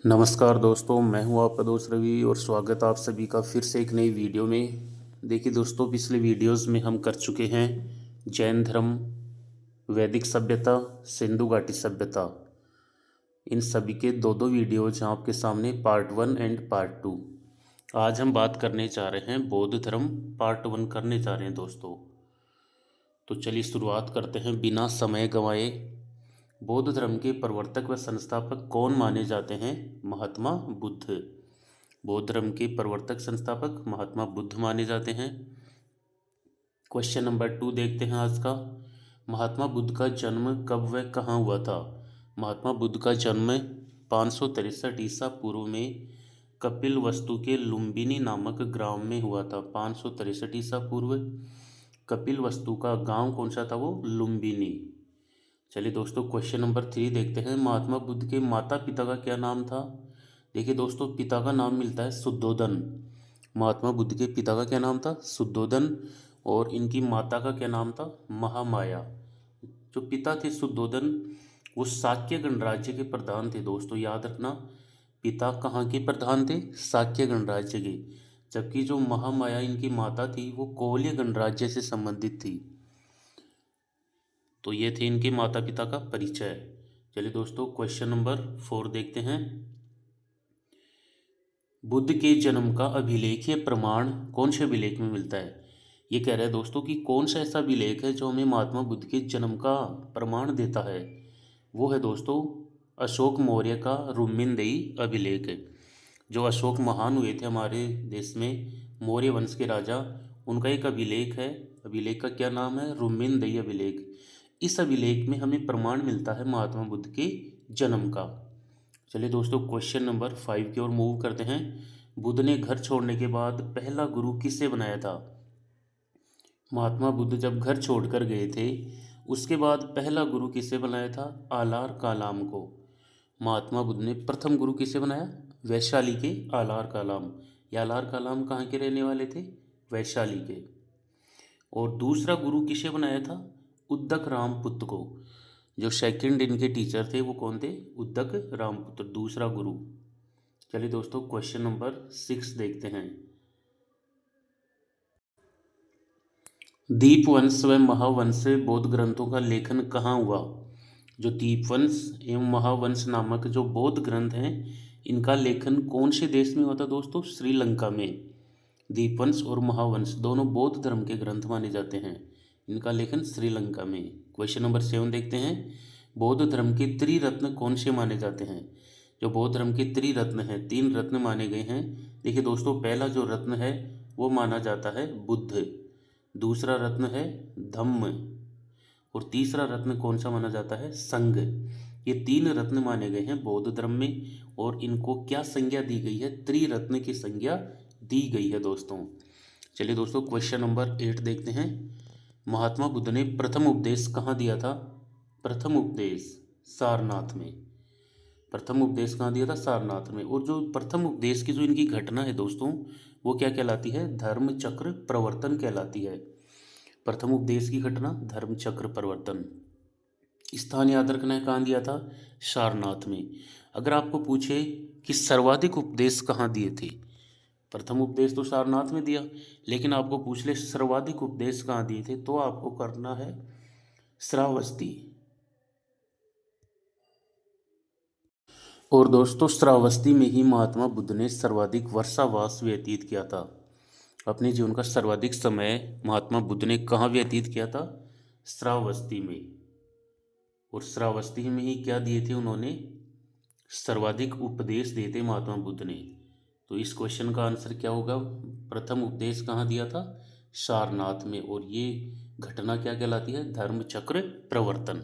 नमस्कार दोस्तों, मैं हूं आपका दोस्त रवि और स्वागत आप सभी का फिर से एक नई वीडियो में। देखिए दोस्तों, पिछले वीडियोस में हम कर चुके हैं जैन धर्म, वैदिक सभ्यता, सिंधु घाटी सभ्यता। इन सभी के दो दो वीडियोज हैं आपके सामने, पार्ट 1 एंड पार्ट 2। आज हम बात करने जा रहे हैं बौद्ध धर्म, पार्ट 1 करने जा रहे हैं दोस्तों। तो चलिए शुरुआत करते हैं बिना समय गंवाए। बौद्ध धर्म के प्रवर्तक व संस्थापक कौन माने जाते हैं? महात्मा बुद्ध। बौद्ध धर्म के प्रवर्तक संस्थापक महात्मा बुद्ध माने जाते हैं। क्वेश्चन नंबर 2 देखते हैं आज का। महात्मा बुद्ध का जन्म कब व कहाँ हुआ था? महात्मा बुद्ध का जन्म 563 ईसा पूर्व में कपिल वस्तु के लुम्बिनी नामक ग्राम में हुआ था। 563 ईसा पूर्व कपिल वस्तु का गांव कौन सा था? वो लुम्बिनी। चलिए दोस्तों, क्वेश्चन नंबर 3 देखते हैं। महात्मा बुद्ध के माता पिता का क्या नाम था? देखिए दोस्तों, पिता का नाम मिलता है शुद्धोदन। महात्मा बुद्ध के पिता का क्या नाम था? शुद्धोदन। और इनकी माता का क्या नाम था? महामाया। जो पिता थे शुद्धोदन, वो शाक्य गणराज्य के प्रधान थे दोस्तों, याद रखना। पिता कहाँ के प्रधान थे? शाक्य गणराज्य के। जबकि जो महामाया इनकी माता थी, वो कोल्य गणराज्य से संबंधित थी। तो ये थे इनके माता पिता का परिचय। चलिए दोस्तों, क्वेश्चन नंबर 4 देखते हैं। बुद्ध के जन्म का अभिलेखीय प्रमाण कौन से अभिलेख में मिलता है? ये कह रहा है दोस्तों कि कौन सा ऐसा अभिलेख है जो हमें महात्मा बुद्ध के जन्म का प्रमाण देता है। वो है दोस्तों अशोक मौर्य का रुम्मिनदेई अभिलेख। जो अशोक महान हुए थे हमारे देश में, मौर्य वंश के राजा, उनका एक अभिलेख है। अभिलेख का क्या नाम है? रुम्मिनदेई अभिलेख। इस अभिलेख में हमें प्रमाण मिलता है महात्मा बुद्ध के जन्म का। चलिए दोस्तों, क्वेश्चन नंबर 5 की ओर मूव करते हैं। बुद्ध ने घर छोड़ने के बाद पहला गुरु किसे बनाया था? महात्मा बुद्ध जब घर छोड़कर गए थे, उसके बाद पहला गुरु किसे बनाया था? आलार कालाम को। महात्मा बुद्ध ने प्रथम गुरु किसे बनाया? वैशाली के आलार कालाम। ये आलार कालाम कहाँ के रहने वाले थे? वैशाली के। और दूसरा गुरु किसे बनाया था? उद्दक रामपुत्र को। जो सेकंड इनके टीचर थे वो कौन थे? उद्दक रामपुत्र, दूसरा गुरु। चलिए दोस्तों, क्वेश्चन नंबर 6 देखते हैं। दीपवंश व महावंश बौद्ध ग्रंथों का लेखन कहाँ हुआ? जो दीपवंश एवं महावंश नामक जो बौद्ध ग्रंथ हैं, इनका लेखन कौन से देश में हुआ था दोस्तों? श्रीलंका में। दीपवंश और महावंश दोनों बौद्ध धर्म के ग्रंथ माने जाते हैं। इनका लेखन श्रीलंका में। क्वेश्चन नंबर 7 देखते हैं। बौद्ध धर्म के त्रिरत्न कौन से माने जाते हैं? जो बौद्ध धर्म के त्रिरत्न हैं, 3 रत्न माने गए हैं। देखिए दोस्तों, पहला जो रत्न है वो माना जाता है बुद्ध, दूसरा रत्न है धम्म, और तीसरा रत्न कौन सा माना जाता है? संघ। ये 3 रत्न माने गए हैं बौद्ध धर्म में, और इनको क्या संज्ञा दी गई है? त्रिरत्न की संज्ञा दी गई है दोस्तों। चलिए दोस्तों, क्वेश्चन नंबर 8 देखते हैं। महात्मा बुद्ध ने प्रथम उपदेश कहाँ दिया था? प्रथम उपदेश सारनाथ में। प्रथम उपदेश कहाँ दिया था? सारनाथ में। और जो प्रथम उपदेश की जो इनकी घटना है दोस्तों, वो क्या कहलाती है? धर्म चक्र प्रवर्तन कहलाती है। प्रथम उपदेश की घटना धर्म चक्र प्रवर्तन। स्थान याद रखना है, कहाँ दिया था? सारनाथ में। अगर आपको पूछे कि सर्वाधिक उपदेश कहाँ दिए थे? प्रथम उपदेश तो सारनाथ में दिया, लेकिन आपको पूछ ले सर्वाधिक उपदेश कहाँ दिए थे, तो आपको करना है श्रावस्ती। और दोस्तों, श्रावस्ती में ही महात्मा बुद्ध ने सर्वाधिक वर्षावास व्यतीत किया था। अपने जीवन का सर्वाधिक समय महात्मा बुद्ध ने कहाँ व्यतीत किया था? श्रावस्ती में। और श्रावस्ती में ही क्या दिए थे उन्होंने? सर्वाधिक उपदेश दिए थे महात्मा बुद्ध ने। तो इस क्वेश्चन का आंसर क्या होगा? प्रथम उपदेश कहाँ दिया था? सारनाथ में। और ये घटना क्या कहलाती है? धर्म चक्र प्रवर्तन।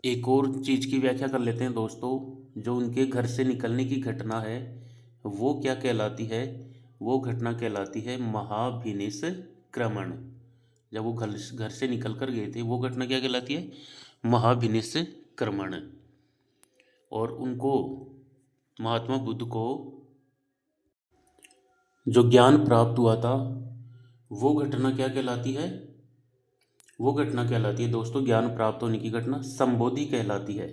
एक और चीज की व्याख्या कर लेते हैं दोस्तों। जो उनके घर से निकलने की घटना है, वो क्या कहलाती है? वो घटना कहलाती है महाभिनिष्क्रमण। जब वो घर से निकल कर गए थे, वो घटना क्या कहलाती है? महाभिनिष्क्रमण। और उनको, महात्मा बुद्ध को जो ज्ञान प्राप्त हुआ था, वो घटना क्या कहलाती है? वो घटना कहलाती है दोस्तों, ज्ञान प्राप्त होने की घटना संबोधि कहलाती है।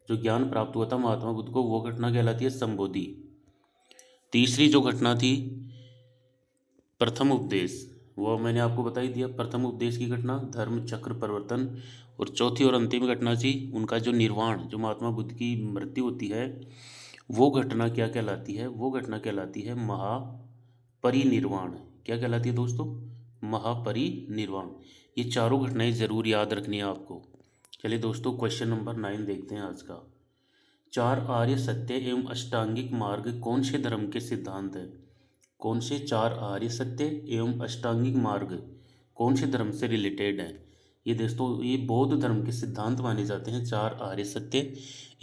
जो ज्ञान प्राप्त हुआ था महात्मा बुद्ध को, वो घटना कहलाती है संबोधि। तीसरी जो घटना थी प्रथम उपदेश, वो मैंने आपको बता ही दिया। प्रथम उपदेश की घटना धर्म चक्र परिवर्तन। और चौथी और अंतिम घटना थी उनका जो निर्वाण, जो महात्मा बुद्ध की मृत्यु होती है, वो घटना क्या कहलाती है? वो घटना कहलाती है महापरिनिर्वाण। क्या कहलाती है दोस्तों? महापरिनिर्वाण। ये चारों घटनाएं जरूर याद रखनी है आपको। चलिए दोस्तों, क्वेश्चन नंबर 9 देखते हैं आज का। चार आर्य सत्य एवं अष्टांगिक मार्ग कौन से धर्म के सिद्धांत है? कौन से चार आर्य सत्य एवं अष्टांगिक मार्ग कौन से धर्म से रिलेटेड हैं? ये दोस्तों, ये बौद्ध धर्म के सिद्धांत माने जाते हैं, चार आर्य सत्य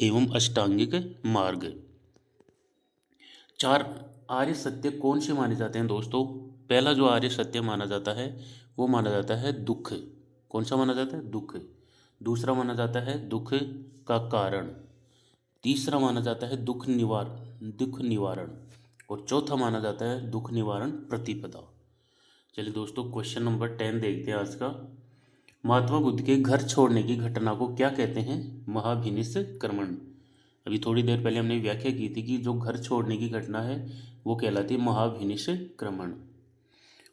एवं अष्टांगिक मार्ग। चार आर्य सत्य कौन से माने जाते हैं दोस्तों? पहला जो आर्य सत्य माना जाता है वो माना जाता है दुख। कौन सा माना जाता है? दुख। दूसरा माना जाता है दुख का कारण। तीसरा माना जाता है दुख निवारण। और चौथा माना जाता है दुख निवारण प्रतिपदा। चलिए दोस्तों, क्वेश्चन नंबर 10 देखते हैं आज का। महात्मा बुद्ध के घर छोड़ने की घटना को क्या कहते हैं? महाभिनिष्क्रमण। अभी थोड़ी देर पहले हमने व्याख्या की थी कि जो घर छोड़ने की घटना है वो कहलाती है महाभिनिष्क्रमण।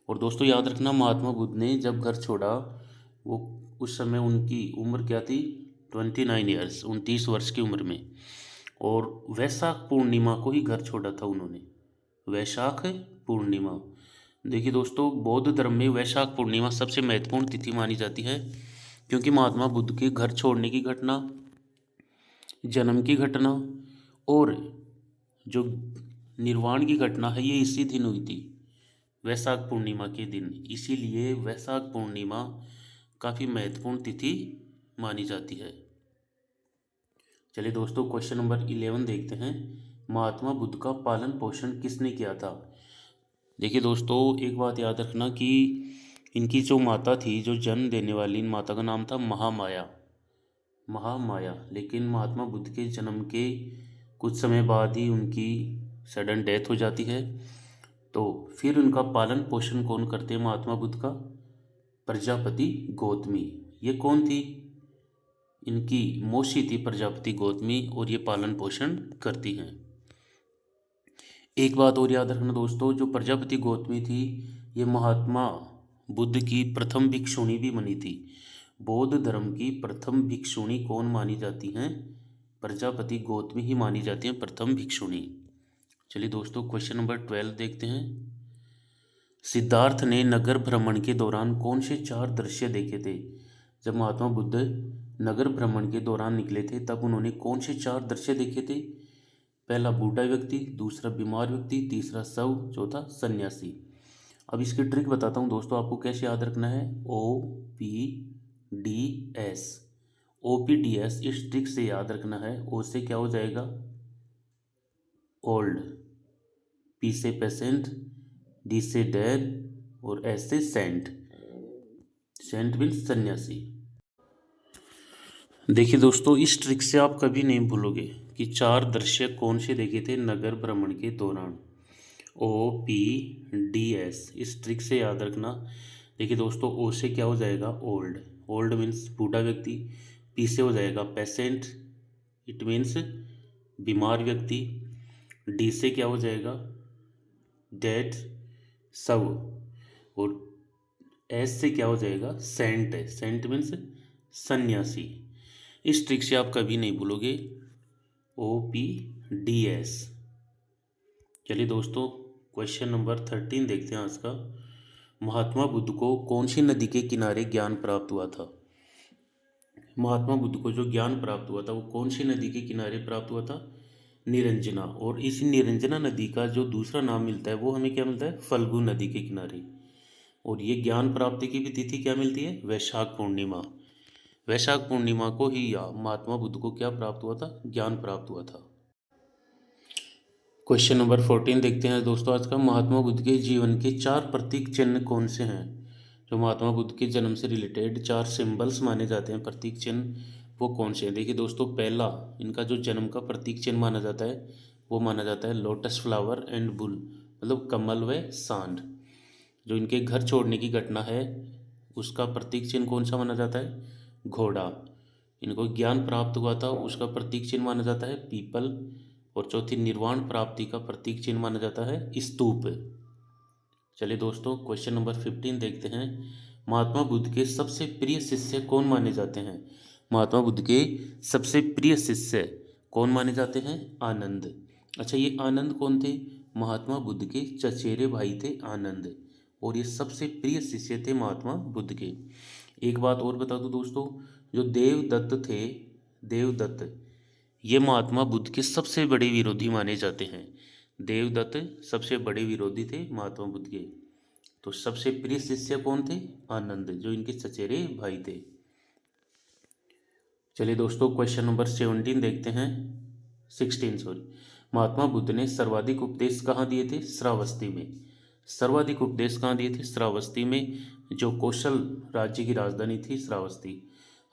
और दोस्तों याद रखना, महात्मा बुद्ध ने जब घर छोड़ा वो उस समय उनकी उम्र क्या थी? 29 ईयर्स, 29 वर्ष की उम्र में। और वैशाख पूर्णिमा को ही घर छोड़ा था उन्होंने। वैशाख पूर्णिमा। देखिए दोस्तों, बौद्ध धर्म में वैशाख पूर्णिमा सबसे महत्वपूर्ण तिथि मानी जाती है, क्योंकि महात्मा बुद्ध के घर छोड़ने की घटना, जन्म की घटना और जो निर्वाण की घटना है ये इसी दिन हुई थी, वैशाख पूर्णिमा के दिन। इसीलिए वैशाख पूर्णिमा काफ़ी महत्वपूर्ण तिथि मानी जाती है। चलिए दोस्तों, क्वेश्चन नंबर 11 देखते हैं। महात्मा बुद्ध का पालन पोषण किसने किया था? देखिए दोस्तों, एक बात याद रखना कि इनकी जो माता थी, जो जन्म देने वाली, इन माता का नाम था महामाया। महामाया। लेकिन महात्मा बुद्ध के जन्म के कुछ समय बाद ही उनकी सडन डेथ हो जाती है। तो फिर उनका पालन पोषण कौन करते हैं महात्मा बुद्ध का? प्रजापति गौतमी। ये कौन थी? इनकी मौसी थी प्रजापति गौतमी, और ये पालन पोषण करती हैं। एक बात और याद रखना दोस्तों, जो प्रजापति गौतमी थी ये महात्मा बुद्ध की प्रथम भिक्षुणी भी बनी थी। बौद्ध धर्म की प्रथम भिक्षुणी कौन मानी जाती हैं? प्रजापति गौतमी ही मानी जाती हैं प्रथम भिक्षुणी। चलिए दोस्तों, क्वेश्चन नंबर 12 देखते हैं। सिद्धार्थ ने नगर भ्रमण के दौरान कौन से चार दृश्य देखे थे? जब महात्मा बुद्ध नगर भ्रमण के दौरान निकले थे तब उन्होंने कौन से चार दृश्य देखे थे? पहला बूढ़ा व्यक्ति, दूसरा बीमार व्यक्ति, तीसरा शव, चौथा सन्यासी। अब इसकी ट्रिक बताता हूँ दोस्तों, आपको कैसे याद रखना है। OPDS, OPDS इस ट्रिक से याद रखना है। ओ से क्या हो जाएगा? ओल्ड, पी से पेशेंट, डी से डेड और एस से सेंट। सेंट मीन्स सन्यासी। देखिए दोस्तों, इस ट्रिक से आप कभी नहीं भूलोगे कि चार दृश्य कौन से देखे थे नगर भ्रमण के दौरान। OPDS इस ट्रिक से याद रखना। देखिए दोस्तों, ओ से क्या हो जाएगा? ओल्ड, ओल्ड मीन्स बूढ़ा व्यक्ति। पी से हो जाएगा पेशेंट, इट मीन्स बीमार व्यक्ति। डी से क्या हो जाएगा? डेड, शव। और एस से क्या हो जाएगा? सेंट, सेंट मीन्स सन्यासी। इस ट्रिक से आप कभी नहीं भूलोगे, OPDS। चलिए दोस्तों, क्वेश्चन नंबर 13 देखते हैं आज का। महात्मा बुद्ध को कौन सी नदी के किनारे ज्ञान प्राप्त हुआ था? महात्मा बुद्ध को जो ज्ञान प्राप्त हुआ था वो कौन सी नदी के किनारे प्राप्त हुआ था? निरंजना। और इस निरंजना नदी का जो दूसरा नाम मिलता है वो हमें क्या मिलता है? फल्गु नदी के किनारे। और ये ज्ञान प्राप्ति की भी तिथि क्या मिलती है? वैशाख पूर्णिमा। वैशाख पूर्णिमा को ही महात्मा बुद्ध को क्या प्राप्त हुआ था? ज्ञान प्राप्त हुआ था। क्वेश्चन नंबर 14 देखते हैं दोस्तों आज का। महात्मा बुद्ध के जीवन के चार प्रतीक चिन्ह कौन से हैं? जो महात्मा बुद्ध के जन्म से रिलेटेड चार सिंबल्स माने जाते हैं, प्रतीक चिन्ह, वो कौन से हैं? देखिए दोस्तों, पहला इनका जो जन्म का प्रतीक चिन्ह माना जाता है वो माना जाता है लोटस फ्लावर एंड बुल, मतलब कमल व सांड। जो इनके घर छोड़ने की घटना है उसका प्रतीक चिन्ह कौन सा माना जाता है? घोड़ा। इनको ज्ञान प्राप्त हुआ था उसका प्रतीक चिन्ह माना जाता है पीपल। और चौथी निर्वाण प्राप्ति का प्रतीक चिन्ह माना जाता है स्तूप। चलिए दोस्तों क्वेश्चन नंबर 15 देखते हैं। महात्मा बुद्ध के सबसे प्रिय शिष्य कौन माने जाते हैं? महात्मा बुद्ध के सबसे प्रिय शिष्य कौन माने जाते हैं? आनंद। अच्छा, ये आनंद कौन थे? महात्मा बुद्ध के चचेरे भाई थे आनंद, और ये सबसे प्रिय शिष्य थे महात्मा बुद्ध के। एक बात और बता दूं दोस्तों, जो देवदत्त थे, देवदत्त, ये महात्मा बुद्ध के सबसे बड़े विरोधी माने जाते हैं। देवदत्त सबसे बड़े विरोधी थे महात्मा बुद्ध के। तो सबसे प्रिय शिष्य कौन थे? आनंद, जो इनके चचेरे भाई थे। चलिए दोस्तों क्वेश्चन नंबर 17 देखते हैं, 16 सॉरी। महात्मा बुद्ध ने सर्वाधिक उपदेश कहाँ दिए थे? श्रावस्ती में। सर्वाधिक उपदेश कहाँ दिए थे? श्रावस्ती में, जो कौशल राज्य की राजधानी थी श्रावस्ती।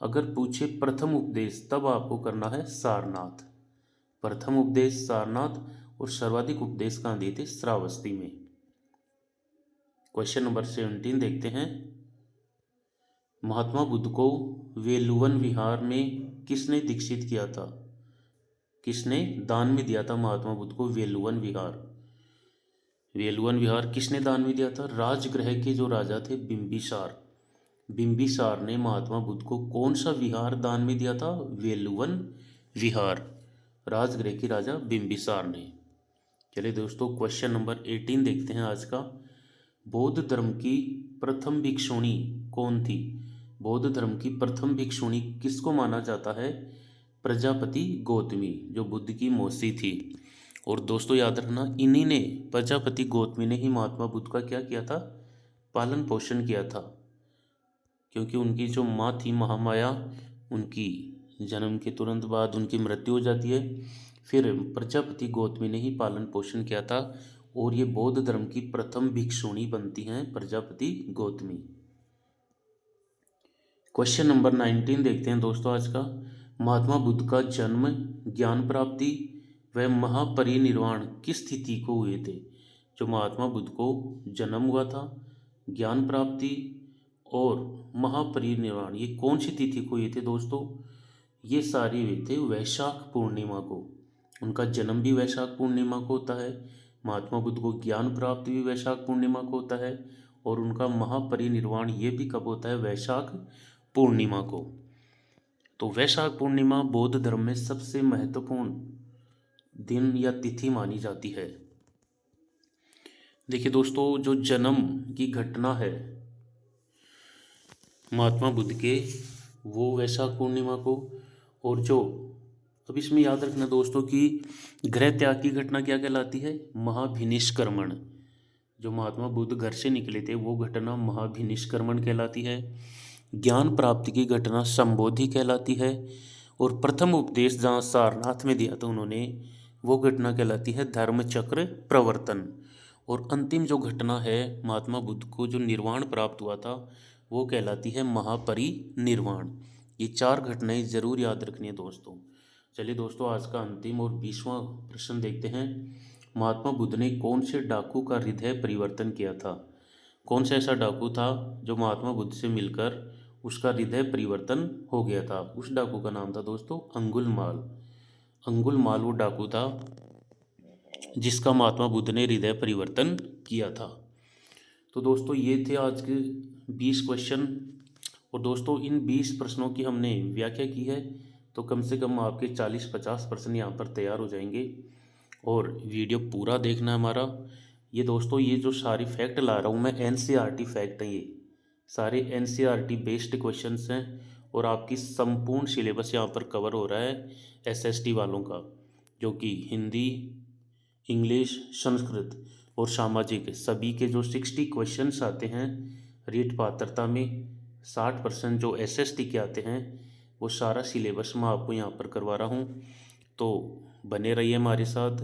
अगर पूछे प्रथम उपदेश, तब आपको करना है सारनाथ। प्रथम उपदेश सारनाथ, और सर्वाधिक उपदेश कहाँ दिए थे? श्रावस्ती में। क्वेश्चन नंबर 17 देखते हैं। महात्मा बुद्ध को वेलुवन विहार में किसने दीक्षित किया था? किसने दान में दिया था महात्मा बुद्ध को वेलुवन विहार? वेलुवन विहार किसने दान में दिया था? राजगृह के जो राजा थे बिंबिसार, बिंबिसार ने महात्मा बुद्ध को कौन सा विहार दान में दिया था? वेलुवन विहार, राजगृह के राजा बिंबिसार ने। चलिए दोस्तों क्वेश्चन नंबर 18 देखते हैं आज का। बौद्ध धर्म की प्रथम भिक्षुणी कौन थी? बौद्ध धर्म की प्रथम भिक्षुणी किसको माना जाता है? प्रजापति गौतमी, जो बुद्ध की मौसी थी। और दोस्तों याद रखना, इन्हीं ने, प्रजापति गौतमी ने ही महात्मा बुद्ध का क्या किया था? पालन पोषण किया था। क्योंकि उनकी जो माँ थी महामाया, उनकी जन्म के तुरंत बाद उनकी मृत्यु हो जाती है। फिर प्रजापति गौतमी ने ही पालन पोषण किया था, और ये बौद्ध धर्म की प्रथम भिक्षुणी बनती हैं प्रजापति गौतमी। क्वेश्चन नंबर 19 देखते हैं दोस्तों आज का। महात्मा बुद्ध का जन्म, ज्ञान प्राप्ति व महापरिनिर्वाण किस तिथि को हुए थे? जो महात्मा बुद्ध को जन्म हुआ था, ज्ञान प्राप्ति और महापरिनिर्वाण, ये कौन सी तिथि को हुए थे दोस्तों? ये सारे हुए थे वैशाख पूर्णिमा को। उनका जन्म भी वैशाख पूर्णिमा को होता है, महात्मा बुद्ध को ज्ञान प्राप्ति भी वैशाख पूर्णिमा को होता है, और उनका महापरिनिर्वाण ये भी कब होता है? वैशाख पूर्णिमा को। तो वैशाख पूर्णिमा बौद्ध धर्म में सबसे महत्वपूर्ण दिन या तिथि मानी जाती है। देखिए दोस्तों, जो जन्म की घटना है महात्मा बुद्ध के, वो वैशाख पूर्णिमा को, और जो, अब इसमें याद रखना दोस्तों कि गृह त्याग की घटना क्या कहलाती है? महाभिनिष्क्रमण। जो महात्मा बुद्ध घर से निकले थे वो घटना महाभिनिष्क्रमण कहलाती है। ज्ञान प्राप्ति की घटना संबोधि कहलाती है, और प्रथम उपदेश जहाँ सारनाथ में दिया था उन्होंने, वो घटना कहलाती है धर्मचक्र प्रवर्तन। और अंतिम जो घटना है महात्मा बुद्ध को जो निर्वाण प्राप्त हुआ था, वो कहलाती है महापरिनिर्वाण। ये 4 घटनाएं जरूर याद रखनी है दोस्तों। चलिए दोस्तों आज का अंतिम और 20वां प्रश्न देखते हैं। महात्मा बुद्ध ने कौन से डाकू का हृदय परिवर्तन किया था? कौन सा ऐसा डाकू था जो महात्मा बुद्ध से मिलकर उसका हृदय परिवर्तन हो गया था? उस डाकू का नाम था दोस्तों अंगुलमाल। अंगुलमाल वो डाकू था जिसका महात्मा बुद्ध ने हृदय परिवर्तन किया था। तो दोस्तों ये थे आज के 20 क्वेश्चन, और दोस्तों इन 20 प्रश्नों की हमने व्याख्या की है, तो कम से कम आपके 40-50 प्रश्न यहाँ पर तैयार हो जाएंगे। और वीडियो पूरा देखना है हमारा। ये दोस्तों, ये जो सारी फैक्ट ला रहा हूँ मैं, एनसीईआरटी फैक्ट हैं, ये सारे एनसीईआरटी बेस्ड क्वेश्चंस हैं, और आपकी संपूर्ण सिलेबस यहाँ पर कवर हो रहा है एसएसटी वालों का, जो कि हिंदी, इंग्लिश, संस्कृत और सामाजिक, सभी के जो 60 क्वेश्चंस आते हैं रीट पात्रता में, 60% जो एसएसटी के आते हैं, वो सारा सिलेबस मैं आपको यहाँ पर करवा रहा हूँ। तो बने रहिए हमारे साथ,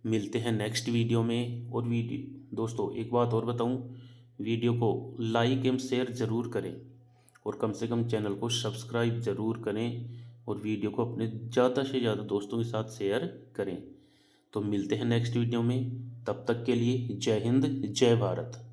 मिलते हैं नेक्स्ट वीडियो में। और वीडियो दोस्तों एक बात और बताऊँ, वीडियो को लाइक एवं शेयर ज़रूर करें, और कम से कम चैनल को सब्सक्राइब ज़रूर करें, और वीडियो को अपने ज़्यादा से ज़्यादा दोस्तों के साथ शेयर करें। तो मिलते हैं नेक्स्ट वीडियो में, तब तक के लिए जय हिंद, जय भारत।